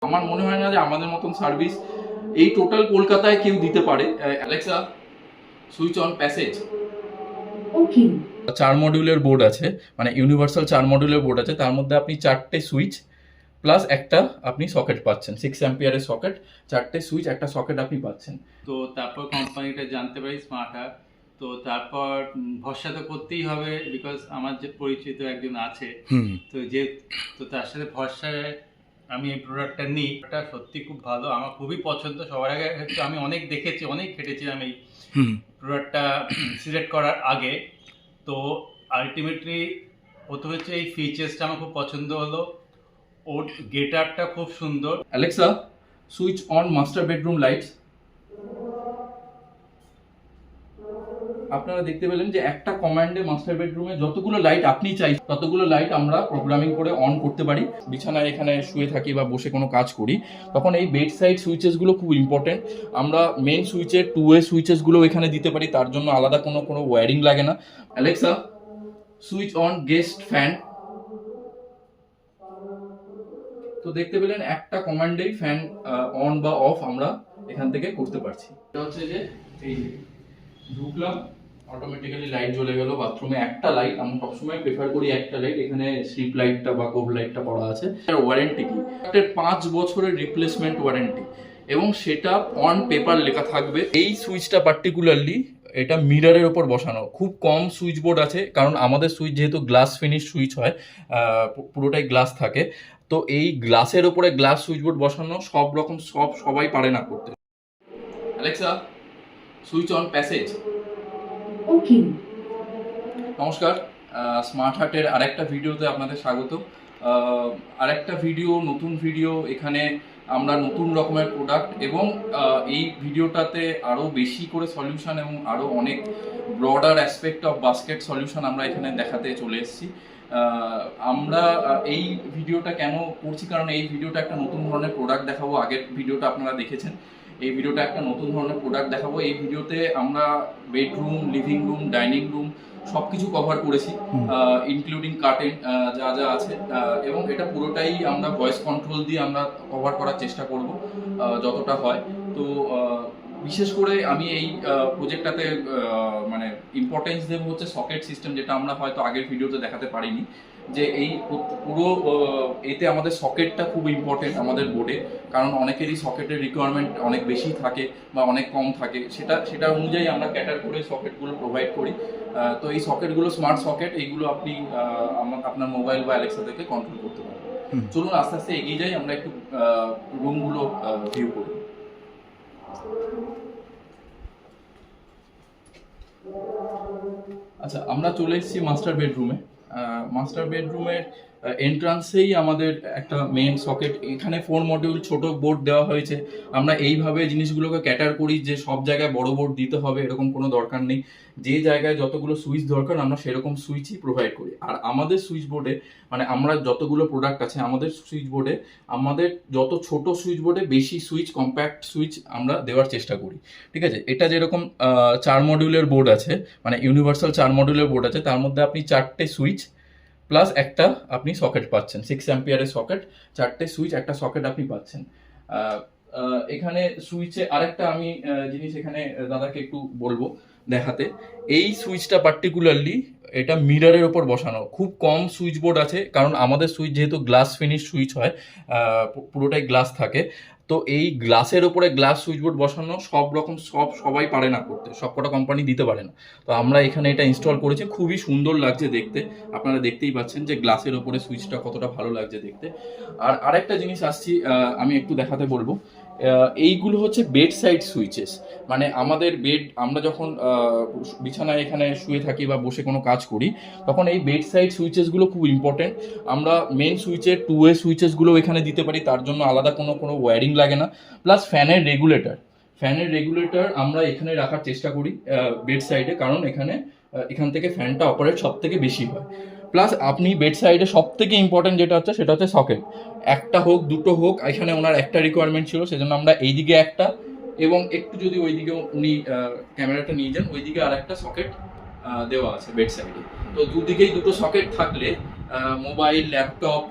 আমার মনে হয় না যে আমাদের মতন সার্ভিস এই টোটাল কলকাতায় কেউ দিতে পারে। Alexa, switch on passage. Okay. 4 মডিউলের বোর্ড আছে, মানে ইউনিভার্সাল 4 মডিউলের বোর্ড আছে, তার মধ্যে আপনি 4টে সুইচ প্লাস একটা আপনি সকেট পাচ্ছেন, 6 অ্যাম্পিয়ারের সকেট, 4টে সুইচ, একটা সকেট আপনি পাচ্ছেন। তো তারপর কোম্পানিটা জানতে পারি স্মার্ট হার্ট। তো তারপর ভরসা তো করতেই হবে, বিকজ আমার যে পরিচিত একজন আছে, তো তার সাথে ভরসায় আমি এই প্রোডাক্টটা নিই। এটা সত্যি খুব ভালো, আমার খুবই পছন্দ। সবার আগে হচ্ছে আমি অনেক দেখেছি, অনেক খেটেছিলাম এই প্রোডাক্টটা সিলেক্ট করার আগে। তো আলটিমেটলি প্রথম হচ্ছে এই ফিচার্সটা আমার খুব পছন্দ হলো, ওর গেটআপটা খুব সুন্দর। Alexa, switch on master bedroom lights. আপনারা দেখতে পেলেন যে একটা কমান্ডে মাস্টার বেডরুমে যতগুলো লাইট আপনি চাই ততগুলো লাইট আমরা প্রোগ্রামিং করে অন করতে পারি। বিছানায় এখানে শুয়ে থাকি বা বসে কোনো কাজ করি, তখন এই বেড সাইড সুইচেসগুলো খুব ইম্পর্টেন্ট। আমরা মেন সুইচের 2-ওয়ে সুইচেসগুলো এখানে দিতে পারি, তার জন্য আলাদা কোনো ওয়্যারিং লাগে না। Alexa, switch on guest fan. তো দেখতে পেলেন একটা কমান্ডেই ফ্যান অন বা অফ আমরা এখান থেকে করতে পারছি। এটা হচ্ছে যে এই ঢুকলাম, অটোমেটিক্যালি লাইট জ্বলে গেল। বাথরুমে একটা লাইট, আমরা সবসময় প্রেফার করি একটা লাইট, এখানে স্ট্রিপ লাইটটা বা কোভ লাইটটা পড়া আছে। এর ওয়ারেন্টি কি? এর 5 বছরের রিপ্লেসমেন্ট ওয়ারেন্টি, এবং সেটা অন পেপার লেখা থাকবে। এই সুইচটা পার্টিকুলারলি এটা মিররের ওপর বসানো, খুব কম সুইচ বোর্ড আছে, কারণ আমাদের সুইচ যেহেতু গ্লাস ফিনিশ সুইচ হয়, পুরোটাই গ্লাস থাকে, তো এই গ্লাসের ওপরে গ্লাস সুইচ বোর্ড বসানো সবাই পারে না করতে। Alexa, switch on passage. Okay. নমস্কার, স্মার্ট হার্টের আরেকটা ভিডিওতে আপনাদের স্বাগত। আরেকটা ভিডিও, নতুন ভিডিও। এখানে আমরা নতুন রকমের প্রোডাক্ট এবং এই ভিডিওটাতে আরও বেশি করে সলিউশন এবং আরও অনেক broader aspect of basket solution আমরা এখানে দেখাতে চলে এসেছি। আমরা এই ভিডিওটা কেন করছি, কারণ এই ভিডিওটা একটা নতুন ধরনের প্রোডাক্ট দেখাবো। আগের ভিডিওটা আপনারা দেখেছেন, এই ভিডিওটা একটা নতুন ধরনের প্রোডাক্ট দেখাবো। এই ভিডিওতে আমরা bedroom, living room, dining room সবকিছু কভার করেছি, ইনক্লুডিং কার্টেন যা যা আছে, এবং এটা পুরোটাই আমরা ভয়েস কন্ট্রোল দিয়ে আমরা কভার করার চেষ্টা করব যতটা হয়। তো বিশেষ করে আমি এই প্রজেক্টটাতে মানে ইম্পর্টেন্স দেবো হচ্ছে সকেট সিস্টেম, যেটা আমরা হয়তো আগের ভিডিওতে দেখাতে পারিনি। যে এই পুরো এতে আমাদের সকেটটা খুব ইম্পর্টেন্ট আমাদের বোর্ডে, কারণ অনেকেরই সকেটের রিকোয়ারমেন্ট অনেক বেশি থাকে বা অনেক কম থাকে, সেটা অনুযায়ী আমরা ক্যাটার করে সকেটগুলো প্রোভাইড করি। তো এই সকেটগুলো স্মার্ট সকেট, এইগুলো আপনি আপনার মোবাইল বা অ্যালেক্সা থেকে কন্ট্রোল করতে পারবেন। চলুন আস্তে আস্তে এগিয়ে যাই, আমরা একটু রুমগুলো ভিউ করি। আচ্ছা, আমরা চলে এসেছি মাস্টার বেডরুমে। মাস্টার বেডরুমের এন্ট্রান্সেই আমাদের একটা মেন সকেট, এখানে 4 মডিউল ছোট বোর্ড দেওয়া হয়েছে। আমরা এইভাবে জিনিসগুলোকে ক্যাটার করি যে সব জায়গায় বড় বোর্ড দিতে হবে এরকম কোনো দরকার নেই। যে জায়গায় যতগুলো সুইচ দরকার আমরা সেরকম সুইচই প্রোভাইড করি। আর আমাদের সুইচ বোর্ডে, মানে আমরা যতগুলো প্রোডাক্ট আছে আমাদের সুইচ বোর্ডে, আমাদের যত ছোট সুইচ বোর্ডে বেশি সুইচ, কম্প্যাক্ট সুইচ আমরা দেওয়ার চেষ্টা করি। ঠিক আছে, এটা যেরকম 4 মডিউলের বোর্ড আছে, মানে ইউনিভার্সাল 4 মডিউলের বোর্ড আছে, তার মধ্যে আপনি 4টে সুইচ প্লাস একটা আপনি সকেট পাচ্ছেন, 6 অ্যাম্পিয়ারের সকেট, 4টে সুইচ, একটা সকেট আপনি পাচ্ছেন। এখানে সুইচে আরেকটা আমি জিনিস এখানে দাদাকে একটু বলবো দেখাতে। এই সুইচটা পার্টিকুলারলি এটা মিররের ওপর বসানো, খুব কম সুইচ বোর্ড আছে, কারণ আমাদের সুইচ যেহেতু গ্লাস ফিনিশ সুইচ হয়, পুরোটাই গ্লাস থাকে, তো এই গ্লাসের ওপরে গ্লাস সুইচ বোর্ড বসানো সবাই পারে না করতে, সবকটা কোম্পানি দিতে পারে না। তো আমরা এখানে এটা ইনস্টল করেছি, খুবই সুন্দর লাগছে দেখতে। আপনারা দেখতেই পাচ্ছেন যে গ্লাসের ওপরে সুইচটা কতটা ভালো লাগছে দেখতে। আর আরেকটা জিনিস আসছি, আমি একটু দেখাতে বলবো। এইগুলো হচ্ছে বেড সাইড সুইচেস, মানে আমাদের বেড, আমরা যখন বিছানায় এখানে শুয়ে থাকি বা বসে কোনো কাজ করি, তখন এই বেড সাইড সুইচেসগুলো খুব ইম্পর্টেন্ট। আমরা মেন সুইচের 2-ওয়ে সুইচেসগুলো এখানে দিতে পারি, তার জন্য আলাদা কোনো ওয়্যারিং লাগে না। প্লাস ফ্যানের রেগুলেটর আমরা এখানে রাখার চেষ্টা করি বেড সাইডে, কারণ এখান থেকে ফ্যানটা অপারেট সব থেকে বেশি হয়। প্লাস আপনি বেড সাইডে সব থেকে ইম্পর্টেন্ট যেটা হচ্ছে সেটা হচ্ছে সকেট, একটা হোক দুটো হোক। এখানে ওনার একটা রিকোয়ারমেন্ট ছিল, সেজন্য আমরা এইদিকে একটা, এবং একটু যদি ওইদিকে উনি ক্যামেরাটা নিয়ে যান, ওইদিকে আর একটা সকেট দেওয়া আছে বেড সাইডে। তো দুদিকেই দুটো সকেট থাকলে মোবাইল, ল্যাপটপ,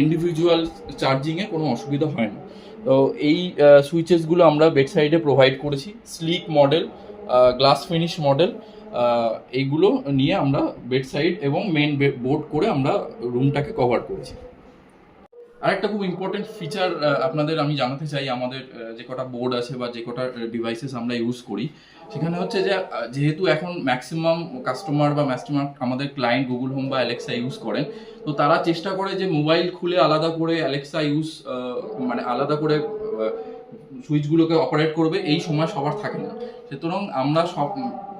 ইন্ডিভিজুয়াল চার্জিংয়ে কোনো অসুবিধা হয় না। তো এই সুইচেসগুলো আমরা বেড সাইডে প্রোভাইড করেছি, slick model, glass finish model, এইগুলো নিয়ে আমরা বেড সাইড এবং মেন বোর্ড করে আমরা রুমটাকে কভার করেছি। আরেকটা খুব ইম্পর্টেন্ট ফিচার আপনাদের আমি জানাতে চাই, আমাদের যে কটা বোর্ড আছে বা যে কটা ডিভাইসেস আমরা ইউজ করি, সেখানে হচ্ছে যে যেহেতু এখন ম্যাক্সিমাম কাস্টমার বা ম্যাক্সিমাম আমাদের ক্লায়েন্ট গুগল হোম বা অ্যালেক্সা ইউজ করেন, তো তারা চেষ্টা করে যে মোবাইল খুলে আলাদা করে অ্যালেক্সা মানে আলাদা করে সুইচগুলোকে অপারেট করবে, এই সময় সবার থাকে না। সুতরাং আমরা সব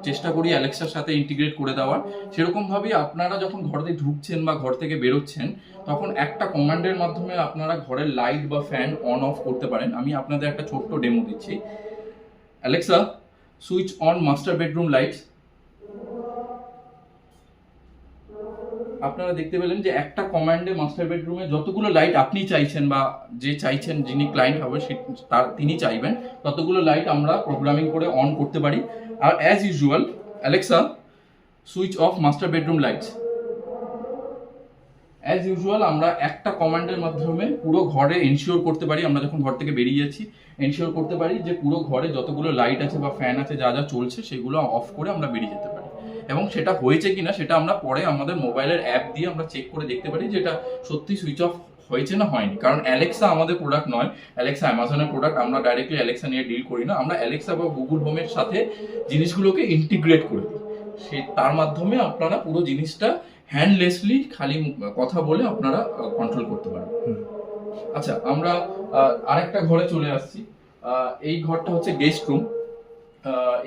চেষ্টা করি অ্যালেক্সার সাথে ইন্টিগ্রেট করে দেওয়ার। সেরকমভাবেই আপনারা যখন ঘর থেকে ঢুকছেন বা ঘর থেকে বেরোচ্ছেন, তখন একটা কমান্ডের মাধ্যমে আপনারা ঘরের লাইট বা ফ্যান অন অফ করতে পারেন। আমি আপনাদের একটা ছোট্ট ডেমো দিচ্ছি। Alexa, switch on master bedroom lights. আপনারা দেখতে পেলেন যে একটা কমান্ডে মাস্টার বেডরুমে যতগুলো লাইট আপনি চাইছেন বা যে চাইছেন, যিনি ক্লায়েন্ট হবে তিনি চাইবেন, ততগুলো লাইট আমরা প্রোগ্রামিং করে অন করতে পারি। আর as usual, Alexa, switch off master bedroom lights. As usual আমরা একটা কমান্ডের মাধ্যমে পুরো ঘরে এনশিওর করতে পারি, আমরা যখন ঘর থেকে বেরিয়ে যাচ্ছি এনশিওর করতে পারি যে পুরো ঘরে যতগুলো লাইট আছে বা ফ্যান আছে, যা যা চলছে সেগুলো অফ করে আমরা বেরিয়ে যেতে পারি। এবং সেটা হয়েছে কিনা সেটা আমরা পরে আমাদের মোবাইলের অ্যাপ দিয়ে আমরা চেক করে দেখতে পারি যে এটা সত্যি সুইচ অফ হয়েছে না হয়নি। কারণ অ্যালেক্সা আমাদের প্রোডাক্ট নয়, অ্যালেক্সা অ্যামাজনের প্রোডাক্ট। আমরা ডাইরেক্টলি অ্যালেক্সা নিয়ে ডিল করি না, আমরা অ্যালেক্সা বা গুগল হোমের সাথে জিনিসগুলোকে ইন্টিগ্রেট করে দিই। তার মাধ্যমে আপনারা পুরো জিনিসটা হ্যান্ডলেসলি খালি কথা বলে আপনারা কন্ট্রোল করতে পারবেন। আচ্ছা, আমরা আরেকটা ঘরে চলে আসছি। এই ঘরটা হচ্ছে গেস্ট রুম।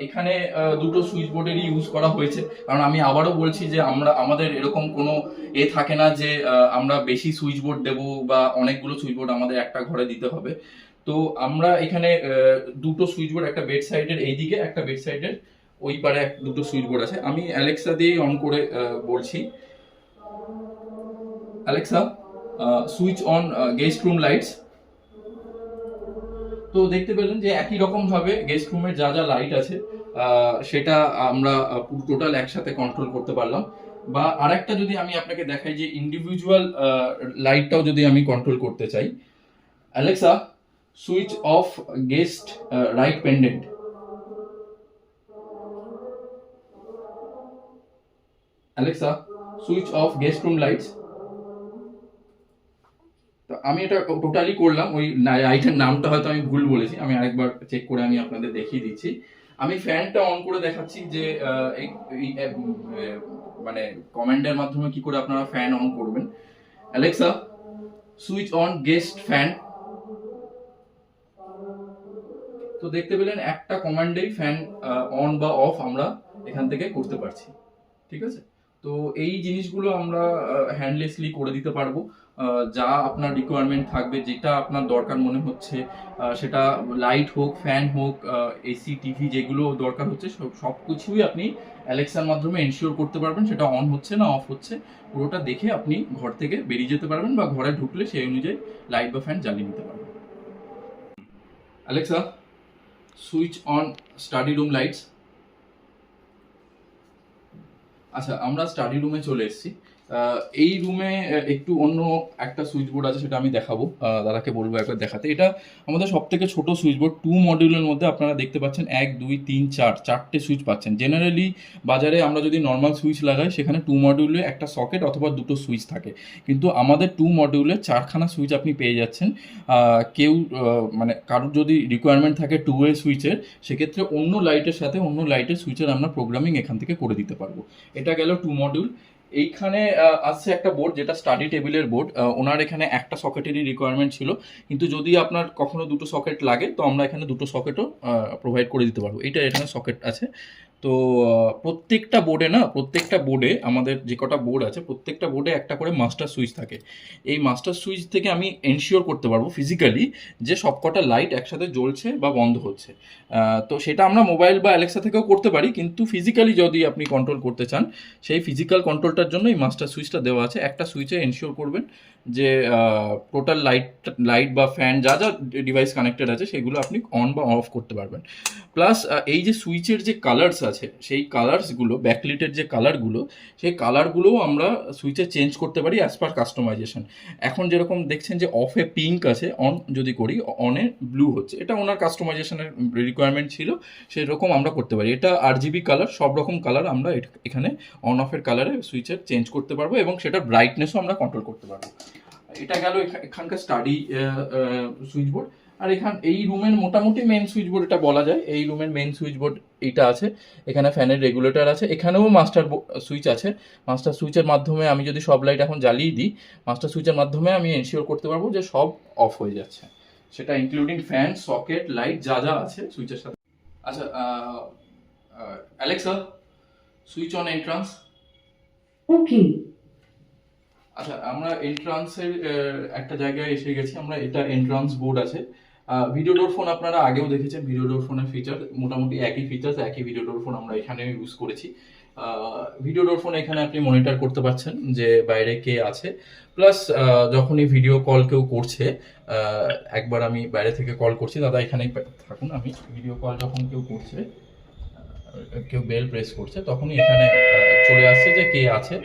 এখানে দুটো সুইচ বোর্ডেরই ইউজ করা হয়েছে, কারণ আমি আবারও বলছি যে আমাদের এরকম কোনো থাকে না যে আমরা বেশি সুইচ বোর্ড দেবো বা অনেকগুলো সুইচ বোর্ড আমাদের একটা ঘরে দিতে হবে। তো আমরা এখানে দুটো সুইচ বোর্ড, একটা বেড সাইডের এইদিকে, একটা বেড সাইডের ওই পারে দুটো সুইচ বোর্ড আছে। আমি অ্যালেক্সা দিয়েই অন করে বলছি। Alexa, switch on guest room lights. তো দেখতে পেলেন যে একই রকম ভাবে গেস্ট রুমের যা যা লাইট আছে সেটা আমরা পুরো টোটাল একসাথে কন্ট্রোল করতে পারলাম। বা আরেকটা যদি আমি আপনাকে দেখাই যে ইন্ডিভিজুয়াল লাইটটাও যদি আমি কন্ট্রোল করতে চাই। Alexa, switch of guest right pendant. Alexa, switch of guest room lights. তো আমি এটা টোটালি করলাম, ওই লাইটের নামটা হয়তো আমি ভুল বলেছি, আমি আরেকবার চেক করে আমি আপনাদের দেখিয়ে দিচ্ছি। আমি ফ্যানটা অন করে দেখাচ্ছি যে মানে কমান্ডের মাধ্যমে কি করে আপনারা ফ্যান অন করবেন। Alexa, switch on guest fan. তো দেখতে পেলেন একটা কমান্ডেই ফ্যান অন বা অফ আমরা এখান থেকে করতে পারছি। ঠিক আছে, তো এই জিনিসগুলো আমরা হ্যান্ডলেসলি করে দিতে পারবো। যা আপনার রিকোয়ারমেন্ট থাকবে, যেটা আপনার দরকার মনে হচ্ছে, সেটা লাইট হোক, ফ্যান হোক, এসি, টিভি, যেগুলো দরকার হচ্ছে সব কিছুই আপনি অ্যালেক্সার মাধ্যমে এনশিওর করতে পারবেন। সেটা অন হচ্ছে না অফ হচ্ছে পুরোটা দেখে আপনি ঘর থেকে বেরিয়ে যেতে পারবেন, বা ঘরে ঢুকলে সেই অনুযায়ী লাইট বা ফ্যান জ্বালিয়ে নিতে পারবেন। Alexa, switch on study room lights. আচ্ছা, আমরা স্টাডি রুমে চলে এসেছি। এই রুমে একটু অন্য একটা সুইচ বোর্ড আছে, সেটা আমি দেখাবো, দাদাকে বলবো একবার দেখাতে। এটা আমাদের সব থেকে ছোট সুইচ বোর্ড, 2 মডিউলের মধ্যে আপনারা দেখতে পাচ্ছেন 1 2 3 4 চারটে সুইচ পাচ্ছেন। জেনারেলি বাজারে আমরা যদি নর্মাল সুইচ লাগাই, সেখানে 2 মডিউলে একটা সকেট অথবা দুটো সুইচ থাকে, কিন্তু আমাদের 2 মডিউলে 4খানা সুইচ আপনি পেয়ে যাচ্ছেন। কেউ মানে কারোর যদি রিকোয়ারমেন্ট থাকে 2-ওয়ে সুইচের, সেক্ষেত্রে অন্য লাইটের সাথে অন্য লাইটের সুইচের আমরা প্রোগ্রামিং এখান থেকে করে দিতে পারবো। এটা গেল 2 মডিউল। এইখানে আসছে একটা বোর্ড, যেটা স্টাডি টেবিলের বোর্ড। ওনার এখানে একটা সকেটেরই রিকোয়ারমেন্ট ছিল, কিন্তু যদি আপনার কখনো দুটো সকেট লাগে, তো আমরা এখানে দুটো সকেটও প্রোভাইড করে দিতে পারবো। এইটা এখানে সকেট আছে। তো প্রত্যেকটা বোর্ডে আমাদের যে কটা বোর্ড আছে, প্রত্যেকটা বোর্ডে একটা করে মাস্টার সুইচ থাকে। এই মাস্টার সুইচ থেকে আমি এনশিওর করতে পারবো ফিজিক্যালি যে সব কটা লাইট একসাথে জ্বলছে বা বন্ধ হচ্ছে। তো সেটা আমরা মোবাইল বা অ্যালেক্সা থেকেও করতে পারি, কিন্তু ফিজিক্যালি যদি আপনি কন্ট্রোল করতে চান, সেই ফিজিক্যাল কন্ট্রোলটার জন্য এই মাস্টার সুইচটা দেওয়া আছে। একটা সুইচে এনশিওর করবেন যে টোটাল লাইট বা ফ্যান যা যা ডিভাইস কানেক্টেড আছে সেগুলো আপনি অন বা অফ করতে পারবেন। প্লাস এই যে সুইচের যে কালারস আছে সেই কালার্সগুলো, ব্যাকলিটের যে কালারগুলো, সেই কালারগুলোও আমরা সুইচে চেঞ্জ করতে পারি অ্যাজ পার কাস্টমাইজেশন। এখন যেরকম দেখছেন যে অফে পিঙ্ক আছে, অন যদি করি অনে ব্লু হচ্ছে, এটা ওনার কাস্টমাইজেশনের রিকোয়ারমেন্ট ছিল, সেরকম আমরা করতে পারি। এটা RGB কালার, সব রকম কালার আমরা এখানে অন অফের কালারে সুইচের চেঞ্জ করতে পারবো এবং সেটার ব্রাইটনেসও আমরা কন্ট্রোল করতে পারবো। এটা গেল এখানকার স্টাডি সুইচ বোর্ড। আর এই রুমের মোটামুটি মেন সুইচ বোর্ড এটা বলা যায়, এই রুমের মেন সুইচ বোর্ড এইটা আছে। এখানে ফ্যানের রেগুলেটর আছে, এখানেও মাস্টার সুইচ আছে। মাস্টার সুইচের মাধ্যমে আমি যদি সব লাইট এখন জ্বালিয়ে দিই, মাস্টার সুইচের মাধ্যমে আমি এনশিওর করতে পারবো যে সব অফ হয়ে যাচ্ছে, সেটা ইনক্লুডিং ফ্যান, সকেট, লাইট যা যা আছে সুইচের সাথে। আচ্ছা, অ্যালেক্সা, সুইচ অন এন্ট্রান্স। ওকে। আচ্ছা, আমরা এন্ট্রান্সের একটা জায়গায় এসে গেছি আমরা। এটা এন্ট্রান্স বোর্ড আছে। ভিডিও ডোর ফোন আপনারা আগেও দেখেছেন, ভিডিও ডোর ফোনের ফিচার মোটামুটি একই ফিচার্স, একই ভিডিও ডোর ফোন আমরা এখানে ইউজ করেছি। ভিডিও ডোর ফোন এখানে আপনি মনিটর করতে পারছেন যে বাইরে কে আছে, প্লাস যখনই ভিডিও কল কেউ করছে, একবার আমি বাইরে থেকে কল করছি, দাদা এখানেই থাকুন, আমি ভিডিও কল যখন কেউ করছে, কেউ বেল প্রেস করছে, তখনই এখানে চলে আসছে যে কে আছে,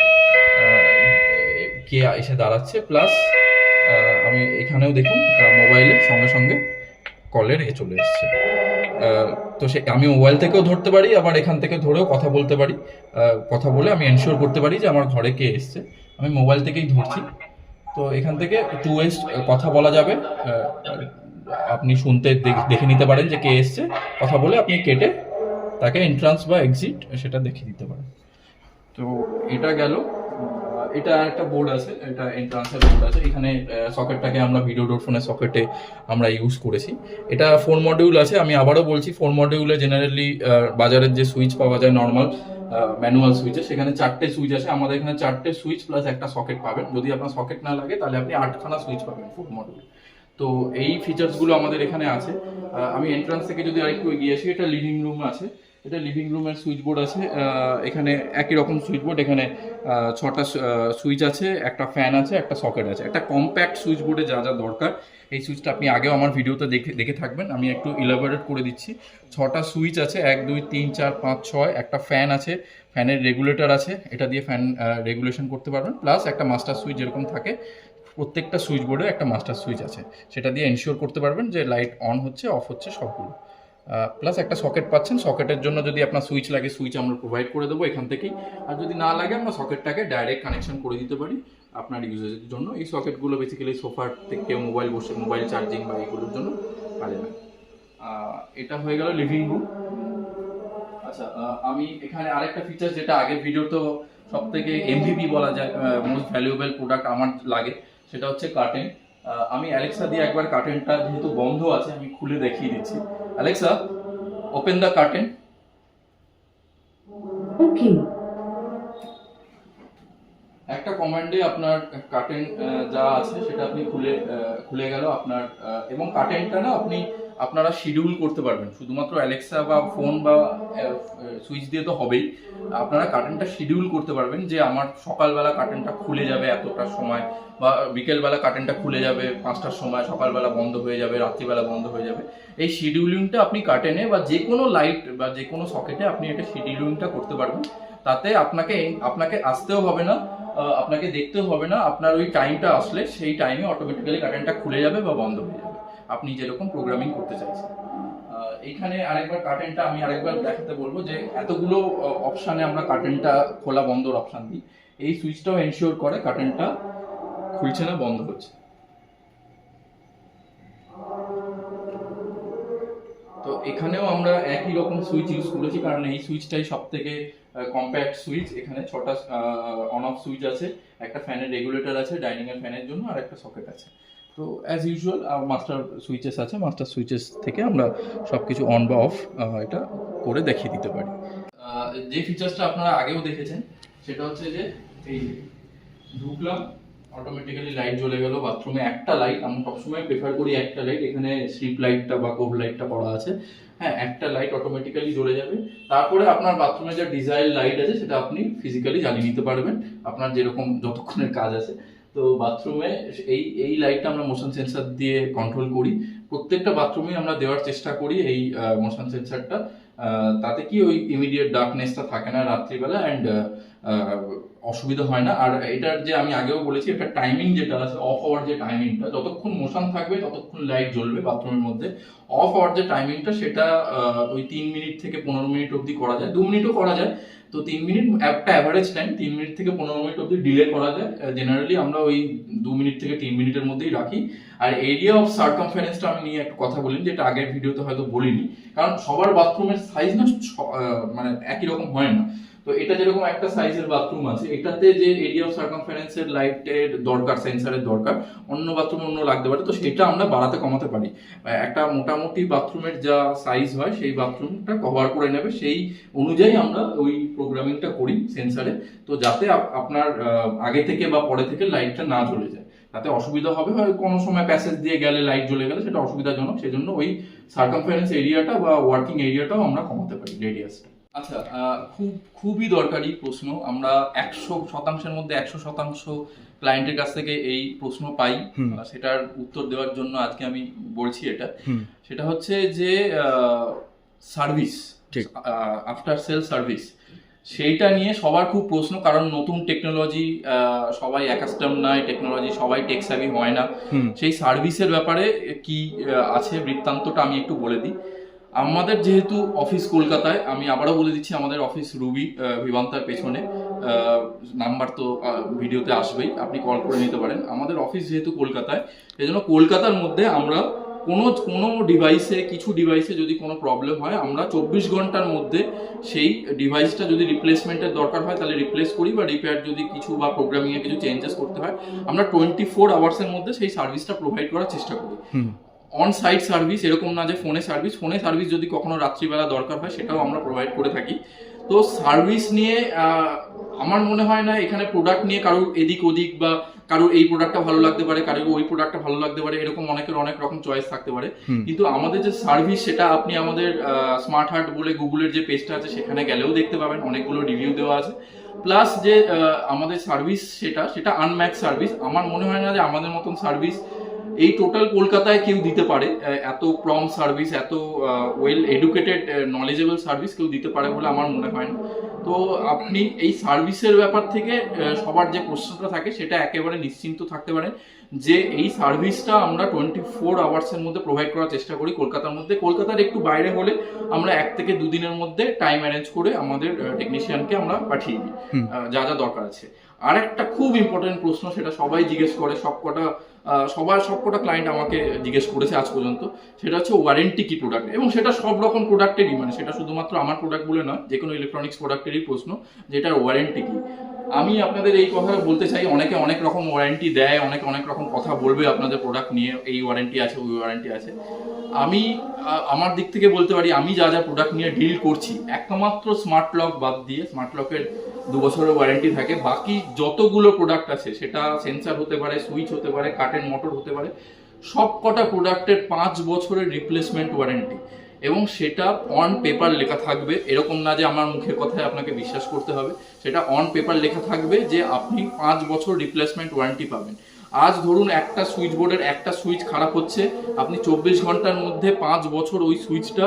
কে এসে দাঁড়াচ্ছে, প্লাস আমি এখানেও দেখুন মোবাইলে সঙ্গে সঙ্গে কলের চলে এসছে। তো আমি মোবাইল থেকেও ধরতে পারি, আবার এখান থেকে ধরেও কথা বলতে পারি। কথা বলে আমি এনশিওর করতে পারি যে আমার ঘরে কে এসছে, আমি মোবাইল থেকেই ধরছি। তো এখান থেকে 2 কথা বলা যাবে, আপনি শুনতে দেখে নিতে পারেন যে কে এসছে, কথা বলে আপনি কেটে তাকে এন্ট্রান্স বা এক্সিট সেটা দেখিয়ে দিতে পারেন। তো এটা গেল। এটা একটা বোর্ড আছে, এটা এন্ট্রান্সের বোর্ড আছে। এখানে সকেটটাকে আমরা ভিডিও ডোর ফোনের সকেটে আমরা ইউজ করেছি। এটা 4 মডিউল আছে। আমি আবারও বলছি, 4 মডিউলে জেনারেলি বাজারের যে সুইচ পাওয়া যায় নর্মাল ম্যানুয়াল সুইচে, সেখানে 4টে সুইচ আছে। আমাদের এখানে 4টে সুইচ প্লাস একটা সকেট পাবেন। যদি আপনার সকেট না লাগে তাহলে আপনি 8খানা সুইচ পাবেন 4 মডিউলে। তো এই ফিচার্সগুলো আমাদের এখানে আছে। আমি এন্ট্রান্স থেকে যদি আরেকটু এগিয়ে আসি, এটা লিভিং রুম আছে। এটা লিভিং রুমের সুইচ বোর্ড আছে। এখানে একই রকম সুইচ বোর্ড, এখানে 6টা সুইচ আছে, একটা ফ্যান আছে, একটা সকেট আছে। একটা কম্প্যাক্ট সুইচ বোর্ডে যা যা দরকার, এই সুইচটা আপনি আগেও আমার ভিডিওতে দেখে থাকবেন, আমি একটু ইলাবোরেট করে দিচ্ছি। 6টা সুইচ আছে, 1 2 3 4 5 6। একটা ফ্যান আছে, ফ্যানের রেগুলেটর আছে, এটা দিয়ে ফ্যান রেগুলেশন করতে পারবেন। প্লাস একটা মাস্টার সুইচ যেরকম থাকে, প্রত্যেকটা সুইচ বোর্ডে একটা মাস্টার সুইচ আছে, সেটা দিয়ে এনশিওর করতে পারবেন যে লাইট অন হচ্ছে, অফ হচ্ছে সবগুলো। প্লাস একটা সকেট পাচ্ছেন। সকেটের জন্য যদি আপনার সুইচ লাগে, সুইচ আমরা প্রোভাইড করে দেবো এখান থেকেই। আর যদি না লাগে, আমরা সকেটটাকে ডাইরেক্ট কানেকশন করে দিতে পারি আপনার ইউজের জন্য। এই সকেটগুলো বেসিক্যালি সোফার থেকে মোবাইল বসে মোবাইল চার্জিং বা এইগুলোর জন্য কাজে লাগে। এটা হয়ে গেল লিভিং রুম। আচ্ছা, আমি এখানে আরেকটা ফিচার, যেটা আগের ভিডিও তো সব থেকে MVP বলা যায়, মোস্ট ভ্যালুয়েবল প্রোডাক্ট আমার লাগে, সেটা হচ্ছে কার্টেন। আমি অ্যালেক্সা দিয়ে একবার কার্টেনটা, যেহেতু বন্ধ আছে, আমি খুলে দেখিয়ে দিচ্ছি। Alexa, open the curtain. Okay. একটা কমান্ডে আপনার কার্টেন যা আছে সেটা আপনি খুলে গেল আপনার। এবং কার্টেনটা না আপনারা শিডিউল করতে পারবেন, শুধুমাত্র অ্যালেক্সা বা ফোন বা সুইচ দিয়ে তো হবেই। আপনারা কার্টেনটা শিডিউল করতে পারবেন যে আমার সকালবেলা কার্টেনটা খুলে যাবে এতটার সময়, বা বিকেলবেলা কার্টেনটা খুলে যাবে 5টার সময়, সকালবেলা বন্ধ হয়ে যাবে, রাত্রিবেলা বন্ধ হয়ে যাবে। এই শিডিউলিংটা আপনি কার্টেনে বা যে কোনো লাইট বা যে কোনো সকেটে আপনি এটা শিডিউলিংটা করতে পারবেন। তাতে আপনাকে আসতেও হবে না, আপনাকে দেখতেও হবে না। আপনার ওই টাইমটা আসলে সেই টাইমে অটোমেটিক্যালি কার্টেনটা খুলে যাবে বা বন্ধ হয়ে যাবে, আপনি যেরকম প্রোগ্রামিং করতে চাইছেন। এইখানে আরেকবার কার্টেনটা আমি আরেকবার দেখাতে বলবো যে এতগুলো অপশানে আমরা কার্টেনটা খোলা বন্ধর অপশান দিই। এই সুইচটাও এনশিওর করে কার্টেনটা খুলছে না, বন্ধ হচ্ছে। তো এখানেও আমরা একই রকম সুইচ ইউজ করেছি, কারণ এই সুইচটাই সব থেকে কম্প্যাক্ট সুইচ। এখানে 6টা অন অফ সুইচ আছে, একটা ফ্যানের রেগুলেটর আছে ডাইনিং এর ফ্যানের জন্য, আর একটা সকেট আছে। তো অ্যাজ ইউজুয়াল মাস্টার সুইচেস আছে, মাস্টার সুইচেস থেকে আমরা সব কিছু অন বা অফ এটা করে দেখিয়ে দিতে পারি। যে ফিচার্সটা আপনারা আগেও দেখেছেন, সেটা হচ্ছে যে এই ঢুকলাম, অটোমেটিক্যালি লাইট জ্বলে গেল। বাথরুমে একটা লাইট, আমরা সবসময় প্রেফার করি একটা লাইট। এখানে স্ট্রিপ লাইটটা বা কোভ লাইটটা পড়া আছে, হ্যাঁ, একটা লাইট অটোমেটিক্যালি জ্বলে যাবে। তারপরে আপনার বাথরুমে যে ডিজাইল লাইট আছে সেটা আপনি ফিজিক্যালি জ্বালিয়ে নিতে পারবেন, আপনার যেরকম যতক্ষণের কাজ আছে। তো বাথরুমে এই লাইটটা আমরা মোশন সেন্সার দিয়ে কন্ট্রোল করি। প্রত্যেকটা বাথরুমে আমরা দেওয়ার চেষ্টা করি এই মোশন সেন্সারটা। তাতে কি ওই ইমিডিয়েট ডার্কনেসটা থাকে না রাত্রিবেলা, অ্যান্ড অসুবিধা হয় না। আর এটার যে আমি আগেও বলেছি, এটা টাইমিং যেটা আছে, অফ হওয়ার যে টাইমিংটা, যতক্ষণ মোশন থাকবে ততক্ষণ লাইট জ্বলবে বাথরুমের মধ্যে। অফ হওয়ার যে টাইমিংটা সেটা ওই 3 মিনিট থেকে 15 মিনিট অবধি করা যায়, 2 মিনিটও করা যায়। তো 3 মিনিট একটা অ্যাভারেজ টাইম, 3 মিনিট থেকে 15 মিনিট অবধি ডিলে করা যায়। জেনারেলি আমরা ওই 2 মিনিট থেকে 3 মিনিটের মধ্যেই রাখি। আর এরিয়া অফ সার্কামফারেন্সটা আমি নিয়ে একটু কথা বলি, যেটা আগের ভিডিওতে হয়তো বলিনি, কারণ সবার বাথরুমের সাইজ না মানে একই রকম হয় না। তো এটা যেরকম একটা সাইজের বাথরুম আছে, এটাতে যে এরিয়া অফ সার্কামফারেন্সের লাইটের দরকার, সেন্সারের দরকার, অন্য বাথরুমে অন্য লাগতে পারে। তো সেটা আমরা বাড়াতে কমাতে পারি। একটা মোটামুটি বাথরুমের যা সাইজ হয় সেই বাথরুমটা কভার করে নেবে, সেই অনুযায়ী আমরা ওই প্রোগ্রামিংটা করি সেন্সারে। তো যাতে আপনার আগে থেকে বা পরে থেকে লাইটটা না জ্বলে যায়, তাতে অসুবিধা হবে। হয় কোনো সময় প্যাসেজ দিয়ে গেলে লাইট জ্বলে গেলে সেটা অসুবিধাজনক, সেই জন্য ওই সার্কামফারেন্স এরিয়াটা বা ওয়ার্কিং এরিয়াটাও আমরা কমাতে পারি, রেডিয়াসটা। আচ্ছা, খুবই দরকারি প্রশ্ন। আমরা 100%-এর মধ্যে 100% ক্লায়েন্টের কাছ থেকে এই প্রশ্ন পাই। সেটার উত্তর দেওয়ার জন্য আজকে আমি বলছি এটা। সেটা হচ্ছে যে সার্ভিস, আফটার সেল সার্ভিস, সেইটা নিয়ে সবার খুব প্রশ্ন। কারণ নতুন টেকনোলজি, সবাই অ্যাকাস্টম নয় টেকনোলজি, সবাই টেক স্যাভি হয় না। সেই সার্ভিসের ব্যাপারে কি আছে বৃত্তান্তটা আমি একটু বলে দিই। আমাদের যেহেতু অফিস কলকাতায়, আমি আবারও বলে দিচ্ছি, আমাদের অফিস রুবি ভিভান্তার পেছনে, নাম্বার তো ভিডিওতে আসবেই, আপনি কল করে নিতে পারেন। আমাদের অফিস যেহেতু কলকাতায়, এই জন্য কলকাতার মধ্যে আমরা কোনো ডিভাইসে, কিছু ডিভাইসে যদি কোনো প্রবলেম হয়, আমরা 24 ঘন্টার মধ্যে সেই ডিভাইসটা যদি রিপ্লেসমেন্টের দরকার হয় তাহলে রিপ্লেস করি, বা রিপেয়ার যদি কিছু বা প্রোগ্রামিংয়ে কিছু চেঞ্জেস করতে হয়, আমরা 24 আওয়ার্সের মধ্যে সেই সার্ভিসটা প্রোভাইড করার চেষ্টা করি। অন সাইট সার্ভিস, এরকম না যে ফোনে সার্ভিস যদি কখনো রাত্রিবেলা দরকার হয় সেটাও আমরা প্রোভাইড করে থাকি। তো সার্ভিস নিয়ে আমার মনে হয় না এখানে প্রোডাক্ট নিয়ে কারোর এদিক ওদিক, বা কারোর এই প্রোডাক্টটা ভালো লাগতে পারে, কারোর ওই প্রোডাক্টটা ভালো লাগতে পারে, এরকম অনেকের অনেক রকম চয়েস থাকতে পারে। কিন্তু আমাদের যে সার্ভিস, সেটা আপনি আমাদের স্মার্ট হার্ট বলে গুগলের যে পেজটা আছে সেখানে গেলেও দেখতে পাবেন, অনেকগুলো রিভিউ দেওয়া আছে। প্লাস যে আমাদের সার্ভিস সেটা আনম্যাচ সার্ভিস। আমার মনে হয় না যে আমাদের মতন সার্ভিস এই টোটাল কলকাতায় কেউ দিতে পারে। এত প্রম সার্ভিস, এত ওয়েল এডুকেটেড নলেজেবল সার্ভিস কেউ দিতে পারে বলে আমার মনে হয় না। তো আপনি এই সার্ভিসের ব্যাপার থেকে সবার যে প্রশ্নটা থাকে সেটা একেবারে নিশ্চিন্ত থাকতে পারেন যে এই সার্ভিসটা আমরা 24 আওয়ার্সের মধ্যে প্রোভাইড করার চেষ্টা করি কলকাতার মধ্যে। কলকাতার একটু বাইরে হলে আমরা 1 থেকে 2 দিনের মধ্যে টাইম অ্যারেঞ্জ করে আমাদের টেকনিশিয়ানকে আমরা পাঠিয়ে দিই যা যা দরকার আছে। আর একটা খুব ইম্পর্টেন্ট প্রশ্ন, সেটা সবাই জিজ্ঞেস করে, সবকটা ক্লায়েন্ট আমাকে জিজ্ঞেস করেছে আজ পর্যন্ত, সেটা হচ্ছে ওয়ারেন্টি কি প্রোডাক্ট। এবং সেটা সব রকম প্রোডাক্টেরই, মানে সেটা শুধুমাত্র আমার প্রোডাক্ট বলে নয়, যে কোনো ইলেকট্রনিক্স প্রোডাক্টেরই প্রশ্ন, যেটার ওয়ারেন্টি কি। আমি আপনাদের এই কথাটা বলতে চাই, অনেকে অনেক রকম ওয়ারেন্টি দেয়, অনেকে অনেক রকম কথা বলবে আপনাদের প্রোডাক্ট নিয়ে, এই ওয়ারেন্টি আছে, ওই ওয়ারেন্টি আছে। আমি আমার দিক থেকে বলতে পারি, আমি যা যা প্রোডাক্ট নিয়ে ডিল করছি, একমাত্র স্মার্ট লক বাদ দিয়ে, স্মার্ট লকের 2 বছরের ওয়ারেন্টি থাকে, বাকি যতগুলো প্রোডাক্ট আছে, সেটা সেন্সার হতে পারে, সুইচ হতে পারে, কারেন্ট মোটর হতে পারে, সব কটা প্রোডাক্টের 5 বছরের রিপ্লেসমেন্ট ওয়ারেন্টি। এবং সেটা অন পেপার লেখা থাকবে, এরকম না যে আমার মুখের কথায় আপনাকে বিশ্বাস করতে হবে, সেটা অন পেপার লেখা থাকবে যে আপনি 5 বছর রিপ্লেসমেন্ট ওয়ারেন্টি পাবেন। আজ ধরুন একটা সুইচ বোর্ডের একটা সুইচ খারাপ হচ্ছে, আপনি 24 ঘন্টার মধ্যে 5 বছর ওই সুইচটা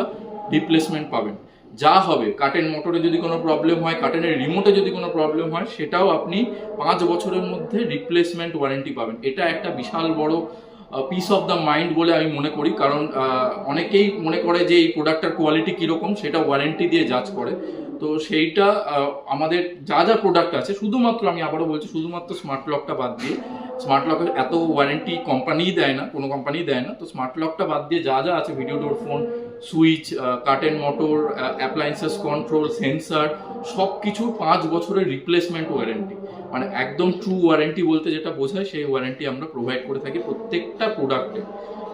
রিপ্লেসমেন্ট পাবেন। যা হবে, কারেন্ট মোটরে যদি কোনো প্রবলেম হয়, কারেন্টের রিমোটে যদি কোনো প্রবলেম হয়, সেটাও আপনি 5 বছরের মধ্যে রিপ্লেসমেন্ট ওয়ারেন্টি পাবেন। এটা একটা বিশাল বড় পিস অফ দ্য মাইন্ড বলে আমি মনে করি, কারণ অনেকেই মনে করে যে এই প্রোডাক্টটার কোয়ালিটি কীরকম সেটা ওয়ারেন্টি দিয়ে জাজ করে। তো সেইটা আমাদের যা যা প্রোডাক্ট আছে, শুধুমাত্র আমি আবারও বলছি, শুধুমাত্র স্মার্ট লকটা বাদ দিয়ে, স্মার্ট লকের এত ওয়ারেন্টি কোম্পানিই দেয় না, কোনো কোম্পানি দেয় না। তো স্মার্ট লকটা বাদ দিয়ে যা যা আছে, video door phone, switch, current motor, appliances control, sensor, সব কিছু 5 বছরের রিপ্লেসমেন্ট ওয়ারেন্টি, মানে একদম ট্রু ওয়ারেন্টি বলতে যেটা বোঝায়, সেই ওয়ারেন্টি আমরা প্রোভাইড করে থাকি প্রত্যেকটা প্রোডাক্টে।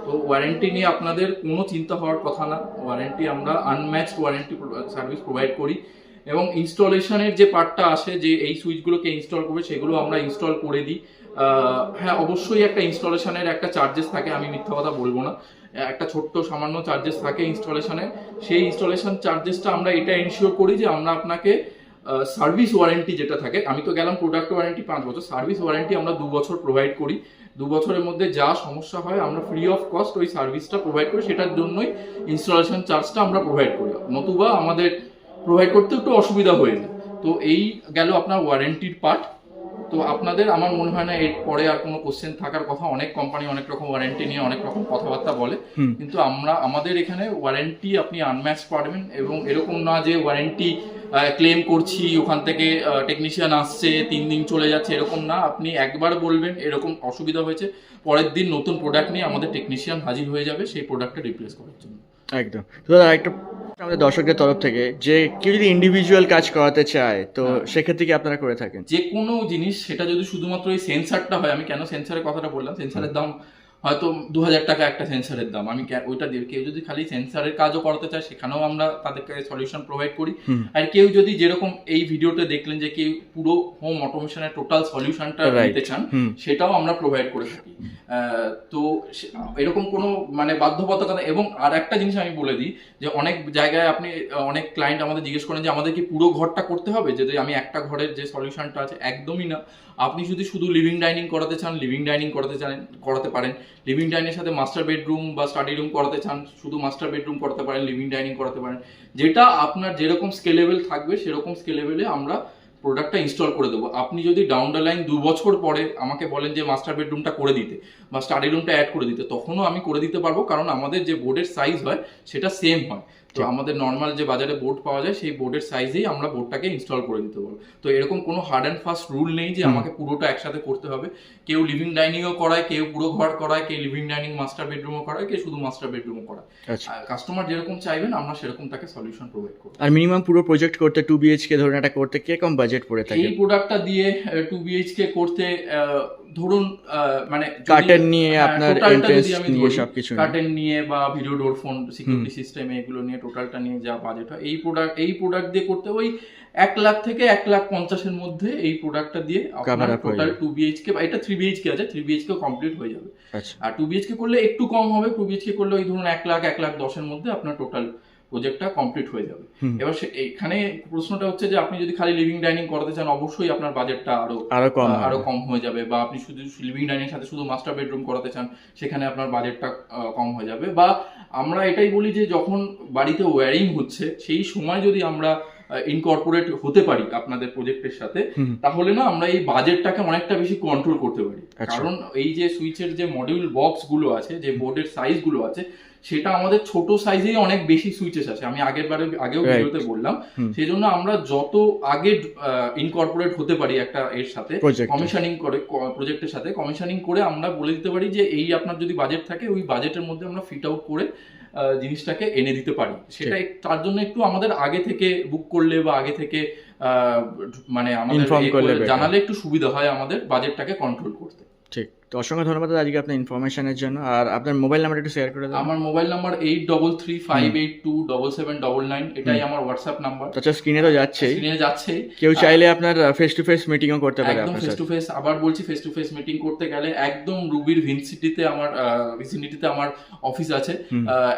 তো ওয়ারেন্টি নিয়ে আপনাদের কোনো চিন্তা হওয়ার কথা না। ওয়ারেন্টি আমরা আনম্যাচড ওয়ারেন্টি সার্ভিস প্রোভাইড করি। এবং ইনস্টলেশনের যে পার্টটা আসে, যে এই সুইচগুলোকে ইনস্টল করবে, সেগুলো আমরা ইনস্টল করে দিই। হ্যাঁ, অবশ্যই একটা ইনস্টলেশনের একটা চার্জেস থাকে, আমি মিথ্যা কথা বলবো না, একটা ছোট্ট সামান্য চার্জেস থাকে ইনস্টলেশনে। সেই ইনস্টলেশন চার্জেসটা আমরা এটা এনশিওর করি যে আমরা আপনাকে সার্ভিস ওয়ারেন্টি যেটা থাকে, আমি তো গেলাম প্রোডাক্ট ওয়ারেন্টি 5 বছর, সার্ভিস ওয়ারেন্টি আমরা 2 বছর প্রোভাইড করি। 2 বছরের মধ্যে যা সমস্যা হয় আমরা ফ্রি অফ কস্ট ওই সার্ভিসটা প্রোভাইড করি, সেটার জন্যই ইনস্টলেশন চার্জটা আমরা প্রোভাইড করি, নতুবা আমাদের প্রোভাইড করতে একটু অসুবিধা হয়ে যায়। তো এই গেল আপনার ওয়ারেন্টির পার্ট। তো আপনাদের আমার মনে হয় না এর পরে আর কোনো কোশ্চেন থাকার কথা। অনেক কোম্পানি অনেক রকম ওয়ারেন্টি নিয়ে অনেক রকম কথাবার্তা বলে, কিন্তু আমাদের এখানে ওয়ারেন্টি আপনি আনম্যাচ পারবেন, এবং এরকম না যে ওয়ারেন্টি ক্লেম করছি ওখান থেকে টেকনিশিয়ান আসছে 3 দিন চলে যাচ্ছে, এরকম না। আপনি একবার বলবেন এরকম অসুবিধা হয়েছে, পরের দিন নতুন প্রোডাক্ট নিয়ে আমাদের টেকনিশিয়ান হাজির হয়ে যাবে সেই প্রোডাক্টটা রিপ্লেস করার জন্য। একদম। তো দাদা একটা আমাদের দর্শকদের তরফ থেকে, যে কেউ যদি ইন্ডিভিজুয়াল কাজ করাতে চায় তো সেক্ষেত্রে কি আপনারা করে থাকেন? যে কোনো জিনিস, সেটা যদি শুধুমাত্র এই সেন্সারটা হয়, আমি কেন সেন্সারের কথাটা বললাম, সেন্সারের দাম হয়তো 2000 টাকা একটা সেন্সারের দাম, আমি ওইটা দিয়ে কেউ যদি খালি সেন্সারের কাজও করতে চায় সেখানেও আমরা তাদেরকে সলিউশন প্রোভাইড করি। আর কেউ যদি যেরকম এই ভিডিওতে দেখলেন যে কেউ পুরো হোম অটোমেশনের টোটাল সলিউশনটা নিতে চান, সেটাও আমরা প্রোভাইড করে থাকি। তো এরকম কোনো মানে বাধ্যবাধকতা। এবং আর একটা জিনিস আমি বলে দিই যে অনেক জায়গায় আপনি অনেক ক্লায়েন্ট আমাদের জিজ্ঞেস করেন যে আমাদের কি পুরো ঘরটা করতে হবে, যদি আমি একটা ঘরের যে সলিউশনটা আছে, একদমই না। আপনি যদি শুধু লিভিং ডাইনিং করাতে চান, লিভিং ডাইনিং করাতে পারেন। লিভিং ডাইনিংয়ের সাথে মাস্টার বেডরুম বা স্টাডি রুম করাতে চান, শুধু মাস্টার বেডরুম করাতে পারেন, লিভিং ডাইনিং করাতে পারেন। যেটা আপনার যেরকম স্কেলেবল থাকবে সেরকম স্কেলেবলে আমরা প্রোডাক্টটা ইনস্টল করে দেবো। আপনি যদি ডাউন দ্য লাইন 2 বছর পরে আমাকে বলেন যে মাস্টার বেডরুমটা করে দিতে বা স্টাডি রুমটা অ্যাড করে দিতে, তখনও আমি করে দিতে পারবো, কারণ আমাদের যে বোর্ডের সাইজ হয় সেটা সেম হয়। তো আমাদের নর্মাল যে বাজারে বোর্ড পাওয়া যায় সেই বোর্ডের সাইজেই আমরা বোর্ডটাকে ইনস্টল করে দিতে পারবো। তো এরকম কোনো হার্ড অ্যান্ড ফাস্ট রুল নেই যে আমাকে পুরোটা একসাথে করতে হবে। কেউ লিভিং ডাইনিংও করায়, কেউ পুরো ঘর করায়, কেউ লিভিং ডাইনিং মাস্টার বেডরুমও করায়, কেউ শুধু মাস্টার বেডরুমও করায়। কাস্টমার যেরকম চাইবেন আমরা সেরকম তাকে সলিউশন প্রোভাইড করব। আর মিনিমাম পুরো প্রজেক্ট করতে 2 BHK ধরুন এটা করতে কিরকম বাজেট পড়ে থাকে? এই প্রোডাক্টটা দিয়ে 2 BHK করতে ধরুন মানে কার্টেন নিয়ে আপনার এন্ট্রেন্স নিয়ে সবকিছু, কার্টেন নিয়ে বা video door phone, security system, এগুলো নিয়ে টোটালটা নিয়ে যা বাজেট হয়, এই প্রোডাক্ট দিয়ে করতে ওই 1 লাখ থেকে 1,50,000 এর মধ্যে এই প্রোডাক্টটা দিয়ে আপনার টোটাল 2 BHK বা এটা 3 BHK আছে, 3 BHK কমপ্লিট হয়ে যাবে। আর 2 BHK করলে একটু কম হবে, 2 BHK করলে ওই ধরুন 1 লাখ 1,10,000 এর মধ্যে আপনার টোটাল প্রজেক্টটা কমপ্লিট হয়ে যাবে। এবার এখানে প্রশ্নটা হচ্ছে যে আপনি যদি খালি লিভিং ডাইনিং করাতে চান, অবশ্যই আপনার বাজেটটা আরো কম হয়ে যাবে। বা আপনি শুধু লিভিং ডাইনিং এর সাথে শুধু মাস্টার বেডরুম করাতে চান, সেখানে আপনার বাজেটটা কম হয়ে যাবে। বা আমরা এটাই বলি যে যখন বাড়িতে ওয়্যারিং হচ্ছে সেই সময় যদি আমরা ইনকর্পোরেট হতে পারি আপনাদের প্রজেক্টের সাথে, তাহলে না আমরা এই বাজেটটাকে অনেকটা বেশি কন্ট্রোল করতে পারি। কারণ এই যে সুইচের যে মডিউল বক্স গুলো আছে, যে বোর্ডের সাইজ গুলো আছে, সেটা আমাদের ছোট সাইজেই অনেক বেশি সুইচেস আছে, আমি আগেও ভিডিওতে বললাম। সেই জন্য আমরা যত আগে ইনকর্পোরেট হতে পারি একটা এর সাথে কমিশনিং করে, প্রজেক্টের সাথে কমিশনিং করে আমরা বলে দিতে পারি যে এই আপনার যদি বাজেট থাকে ওই বাজেটের মধ্যে আমরা ফিট আউট করে জিনিসটাকে এনে দিতে পারি। সেটা তার জন্য একটু আমাদের আগে থেকে বুক করলে বা আগে থেকে মানে আমাদের জানালে একটু সুবিধা হয় আমাদের বাজেটটাকে কন্ট্রোল করতে। ঠিক, তো অসংখ্য ধন্যবাদ আজকে আপনার ইনফরমেশনের জন্য। আর আপনার মোবাইল নাম্বার একটু শেয়ার করে দেন। আমার মোবাইল নাম্বার 8335827799, এটাই আমার হোয়াটসঅ্যাপ নাম্বার। আচ্ছা, স্ক্রিনে তো যাচ্ছেই, কেউ চাইলে আপনার ফেস টু ফেস মিটিংও করতে পারে। একদম ফেস টু ফেস, আবার বলছি, ফেস টু ফেস মিটিং করতে গেলে একদম রুবির ভিসিনিটিতে আমার অফিস আছে,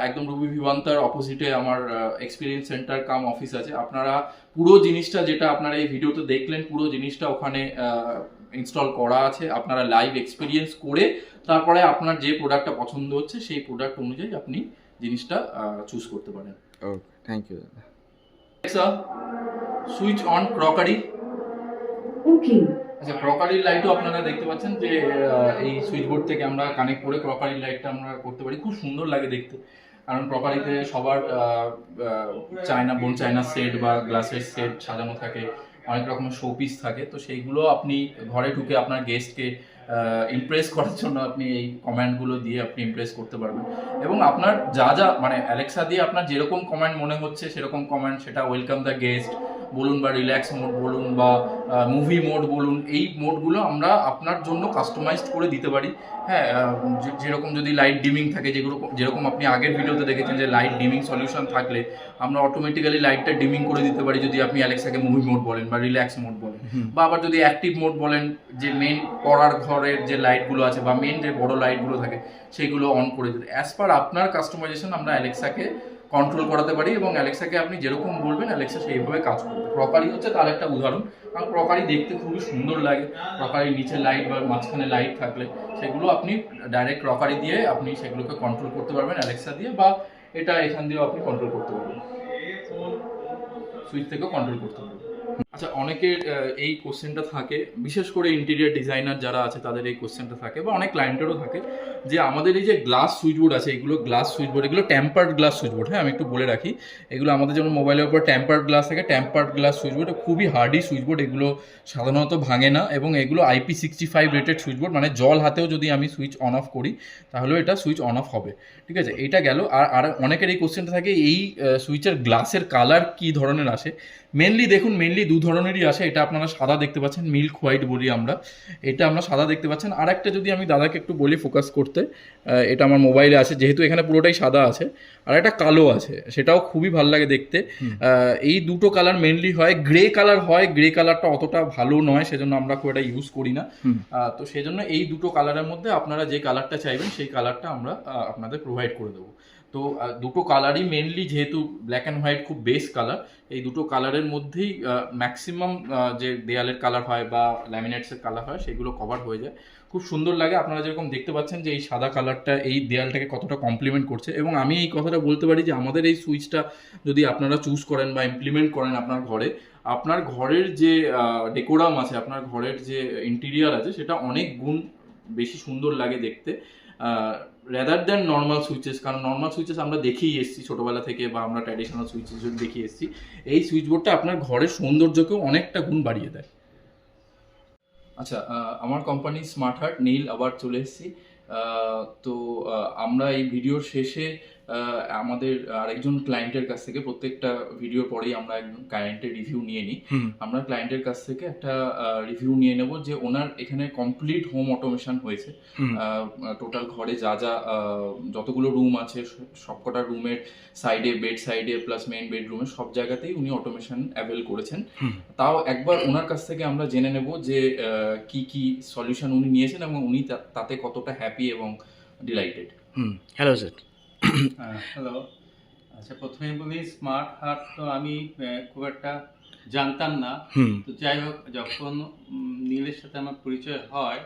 একদম রুবি ভিভান্তার অপোজিটে আমার এক্সপিরিয়েন্স সেন্টার কাম অফিস আছে। আপনারা পুরো জিনিসটা যেটা আপনারা এই ভিডিওতে দেখলেন, পুরো জিনিসটা ওখানে ইনস্টল করা আছে। আপনারা লাইভ এক্সপিরিয়েন্স করে তারপরে আপনার যে প্রোডাক্টটা পছন্দ হচ্ছে সেই প্রোডাক্ট অনুযায়ী আপনি জিনিসটা চুজ করতে পারেন। Okay, thank you. Switch on crockery. Okay. আচ্ছা, ক্রকারির লাইটও আপনারা দেখতে পাচ্ছেন যে এই সুইচ বোর্ড থেকে আমরা কানেক্ট করে ক্রকারির লাইটটা আমরা করতে পারি। খুব সুন্দর লাগে দেখতে, কারণ ক্রকারিতে সবার চায়না সেট বা গ্লাসের সেট সাজানো থাকে, অনেক রকমের শোপিস থাকে। তো সেইগুলো আপনি ঘরে ঢুকে আপনার গেস্টকে ইমপ্রেস করার জন্য আপনি এই কমান্ডগুলো দিয়ে আপনি ইমপ্রেস করতে পারবেন। এবং আপনার যা মানে অ্যালেক্সা দিয়ে আপনার যেরকম কমান্ড মনে হচ্ছে সেরকম কমান্ড, সেটা ওয়েলকাম দ্য গেস্ট বলুন বা রিল্যাক্স মোড বলুন বা মুভি মোড বলুন, এই মোডগুলো আমরা আপনার জন্য কাস্টমাইজড করে দিতে পারি। হ্যাঁ, যেরকম যদি লাইট ডিমিং থাকে, যেরকম আপনি আগের ভিডিওতে দেখেছেন যে লাইট ডিমিং সলিউশন থাকলে আমরা অটোমেটিক্যালি লাইটটা ডিমিং করে দিতে পারি যদি আপনি অ্যালেক্সাকে মুভি মোড বলেন বা রিল্যাক্স মোড বলেন। বা আবার যদি অ্যাক্টিভ মোড বলেন, যে মেন পড়ার ঘরের যে লাইটগুলো আছে বা মেন যে বড় লাইটগুলো থাকে সেগুলো অন করে দিতে। অ্যাজ পার আপনার কাস্টমাইজেশন আমরা অ্যালেক্সাকে কন্ট্রোল করাতে পারি এবং অ্যালেক্সাকে আপনি যেরকম বলবেন অ্যালেক্সা সেইভাবে কাজ করবে। ক্রকারি হচ্ছে তার একটা উদাহরণ, কারণ ক্রকারি দেখতে খুবই সুন্দর লাগে। ক্রকারির নিচে লাইট বা মাঝখানে লাইট থাকলে সেগুলো আপনি ডাইরেক্ট ক্রকারি দিয়ে আপনি সেগুলোকে কন্ট্রোল করতে পারবেন অ্যালেক্সা দিয়ে, বা এটা এখান দিয়েও আপনি কন্ট্রোল করতে পারবেন, সুইচ থেকেও কন্ট্রোল করতে পারবেন। আচ্ছা, অনেকের এই কোশ্চেনটা থাকে, বিশেষ করে ইন্টেরিয়ার ডিজাইনার যারা আছে তাদের এই কোশ্চেনটা থাকে, বা অনেক ক্লায়েন্টেরও থাকে, যে আমাদের এই যে গ্লাস সুইচবোর্ড আছে, এগুলো গ্লাস সুইচবোর্ড, এগুলো টেম্পার্ড গ্লাস সুইচবোর্ড। হ্যাঁ, আমি একটু বলে রাখি, এগুলো আমাদের যেমন মোবাইলের উপর টেম্পার্ড গ্লাস থাকে, টেম্পার্ড গ্লাস সুইচবোর্ড খুবই হার্ডি সুইচবোর্ড, এগুলো সাধারণত ভাঙে না, এবং এগুলো IP65 রেটেড সুইচবোর্ড, মানে জল হাতেও যদি আমি সুইচ অন অফ করি তাহলেও এটা সুইচ অন অফ হবে। ঠিক আছে, এটা গেল। আর অনেকের এই কোশ্চেনটা থাকে, এই সুইচের গ্লাসের কালার কি ধরনের আসে। মেনলি দেখুন, মেনলি দু ধরনেরই আসে। এটা আপনারা সাদা দেখতে পাচ্ছেন, মিল্ক হোয়াইট বলি আমরা, এটা আমরা সাদা দেখতে পাচ্ছেন। আর একটা যদি আমি দাদাকে একটু বলি ফোকাস করতে, এটা আমার মোবাইলে আছে, যেহেতু এখানে পুরোটাই সাদা আছে, আর একটা কালো আছে, সেটাও খুবই ভালো লাগে দেখতে। এই দুটো কালার মেনলি হয়, গ্রে কালার হয়, গ্রে কালারটা অতটা ভালো নয়, সেজন্য আমরা খুব এটা ইউজ করি না। তো সেজন্য এই দুটো কালারের মধ্যে আপনারা যে কালারটা চাইবেন সেই কালারটা আমরা আপনাদের প্রোভাইড করে দেবো। তো দুটো কালারই মেনলি, যেহেতু ব্ল্যাক অ্যান্ড হোয়াইট খুব বেস কালার, এই দুটো কালারের মধ্যেই ম্যাক্সিমাম যে দেয়ালের কালার হয় বা ল্যামিনেটসের কালার হয় সেগুলো কভার হয়ে যায়, খুব সুন্দর লাগে। আপনারা যেরকম দেখতে পাচ্ছেন যে এই সাদা কালারটা এই দেয়ালটাকে কতটা কমপ্লিমেন্ট করছে, এবং আমি এই কথাটা বলতে পারি যে আমাদের এই সুইচটা যদি আপনারা চুজ করেন বা ইমপ্লিমেন্ট করেন আপনার ঘরে, আপনার ঘরের যে ডেকোরাম আছে, আপনার ঘরের যে ইন্টেরিয়ার আছে, সেটা অনেক গুণ বেশি সুন্দর লাগে দেখতে রেদার দ্যান নর্মাল সুইচেস। কারণ নর্মাল সুইচেস আমরা দেখেই এসেছি ছোটোবেলা থেকে, বা আমরা ট্র্যাডিশনাল সুইচেস দেখিয়ে এসেছি। এই সুইচ বোর্ডটা আপনার ঘরের সৌন্দর্যকেও অনেকটা গুণ বাড়িয়ে দেয়। আচ্ছা, আমার কোম্পানি স্মার্ট হার্ট নীল আবার চলে এসেছি। তো আমরা এই ভিডিওর শেষে আমাদের আরেকজন ক্লায়েন্টের কাছ থেকে, প্রত্যেকটা ভিডিওর পরেই আমরা একজন ক্লায়েন্টের রিভিউ নিয়ে নিই। আমরা ক্লায়েন্টের কাছ থেকে একটা রিভিউ নিয়ে নেব যে ওনার এখানে কমপ্লিট হোম অটোমেশন হয়েছে। টোটাল ঘরে যা যা যতগুলো রুম আছে সবকটা রুমের সাইডে, বেড সাইডে প্লাস মেইন বেডরুমে সব জায়গাতেই উনি অটোমেশন অ্যাভেল করেছেন। তাও একবার ওনার কাছ থেকে আমরা জেনে নেব যে কি কি সলিউশন উনি নিয়েছেন এবং উনি তাতে কতটা হ্যাপি এবং ডিলাইটেড। Hello sir. হ্যালো। আচ্ছা, প্রথমেই বলি স্মার্ট হার্ট তো আমি খুব একটা জানতাম না। তো যাই হোক, যখন নীলের সাথে আমার পরিচয় হয়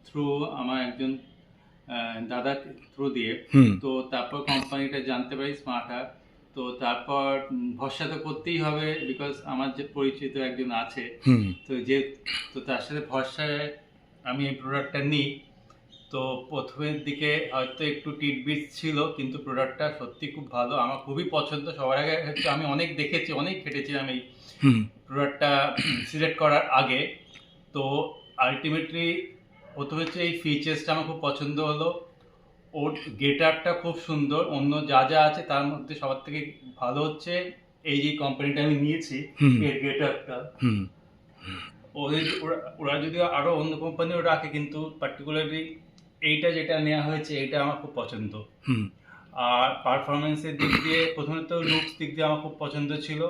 থ্রু আমার একজন দাদার থ্রু দিয়ে, তো তারপর কোম্পানিটা জানতে পারি স্মার্ট হার্ট। তো তারপর ভরসা তো করতেই হবে, বিকজ আমার যে পরিচিত একজন আছে, তো তার সাথে ভরসায় আমি এই প্রোডাক্টটা নিই। তো প্রথমের দিকে হয়তো একটু টিটবিট ছিল, কিন্তু প্রোডাক্টটা সত্যি খুব ভালো, আমার খুবই পছন্দ। সবার আগে হচ্ছে আমি অনেক দেখেছি, অনেক ঘেটেছিলাম এই প্রোডাক্টটা সিলেক্ট করার আগে। তো আলটিমেটলি প্রথমে হচ্ছে এই ফিচার্সটা আমার খুব পছন্দ হলো, ওর গেটআপটা খুব সুন্দর, অন্য যা যা আছে তার মধ্যে সবার থেকে ভালো হচ্ছে এই যে কোম্পানিটা আমি নিয়েছি এর গেটআপটা। ওরা যদিও আরো অন্য কোম্পানিও রাখে, কিন্তু পার্টিকুলারলি এইটা যেটা নেওয়া হয়েছে এটা আমার খুব পছন্দ। আর পারফরমেন্সের দিক দিয়ে, প্রথমে তো লুকস দিক দিয়ে আমার খুব পছন্দ ছিল,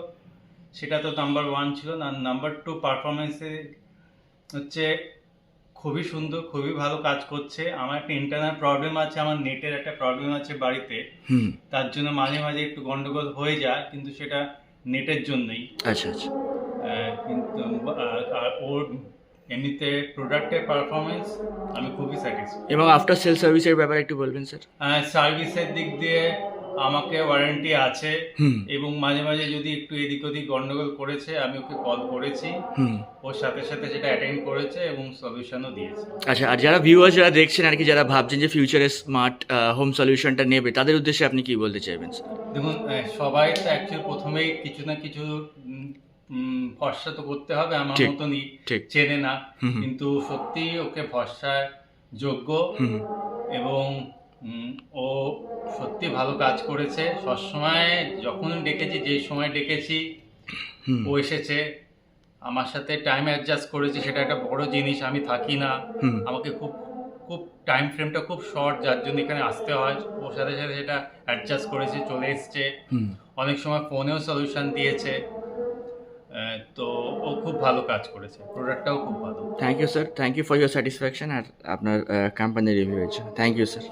সেটা তো নাম্বার 1 ছিল না। নাম্বার 2 পারফরমেন্সে হচ্ছে খুবই সুন্দর, খুবই ভালো কাজ করছে। আমার একটা ইন্টারনাল প্রবলেম আছে, আমার নেটের একটা প্রবলেম আছে বাড়িতে, তার জন্য মাঝে মাঝে একটু গন্ডগোল হয়ে যায়, কিন্তু সেটা নেটের জন্যই। আচ্ছা আচ্ছা। কিন্তু আর ওর এমনিতে প্রোডাক্টের পারফরমেন্স আমি খুবই স্যাটিসফাইড। এবং আফটার সেল সার্ভিসের ব্যাপারে একটু বলবেন স্যার। সার্ভিসের দিক দিয়ে আমাকে ওয়ারেন্টি আছে, এবং মাঝে মাঝে যদি একটু এদিক ওদিক গন্ডগোল করেছে আমি ওকে কল করেছি, ওর সাথে সাথে সেটা অ্যাটেন্ড করেছে এবং সলিউশনও দিয়েছে। আচ্ছা, আর যারা ভিউয়ার যারা দেখছেন আর কি, যারা ভাবছেন যে ফিউচারে স্মার্ট হোম সলিউশনটা নেবে, তাদের উদ্দেশ্যে আপনি কি বলতে চাইবেন স্যার? দেখুন, সবাই তো অ্যাকচুয়ালি প্রথমেই কিছু না কিছু ভরসা তো করতে হবে, আমার মতনই চেনে না, কিন্তু সত্যি ওকে ভরসার যোগ্য, এবং ও সত্যি ভালো কাজ করেছে। সবসময় যখন ডেকেছি, যে সময় ডেকেছি ও এসেছে, আমার সাথে টাইম অ্যাডজাস্ট করেছে, সেটা একটা বড় জিনিস। আমি থাকি না, আমাকে খুব খুব টাইম ফ্রেমটা খুব শর্ট, যার জন্য এখানে আসতে হয়। ওর সাথে সাথে সেটা অ্যাডজাস্ট করেছে, চলে এসছে। অনেক সময় ফোনেও সলিউশন দিয়েছে। তো ও খুব ভালো কাজ করেছে, প্রোডাক্টটাও খুব ভালো। Thank you sir, thank you for your satisfaction আর আপনার কোম্পানির রিভিউ এর জন্য। Thank you sir.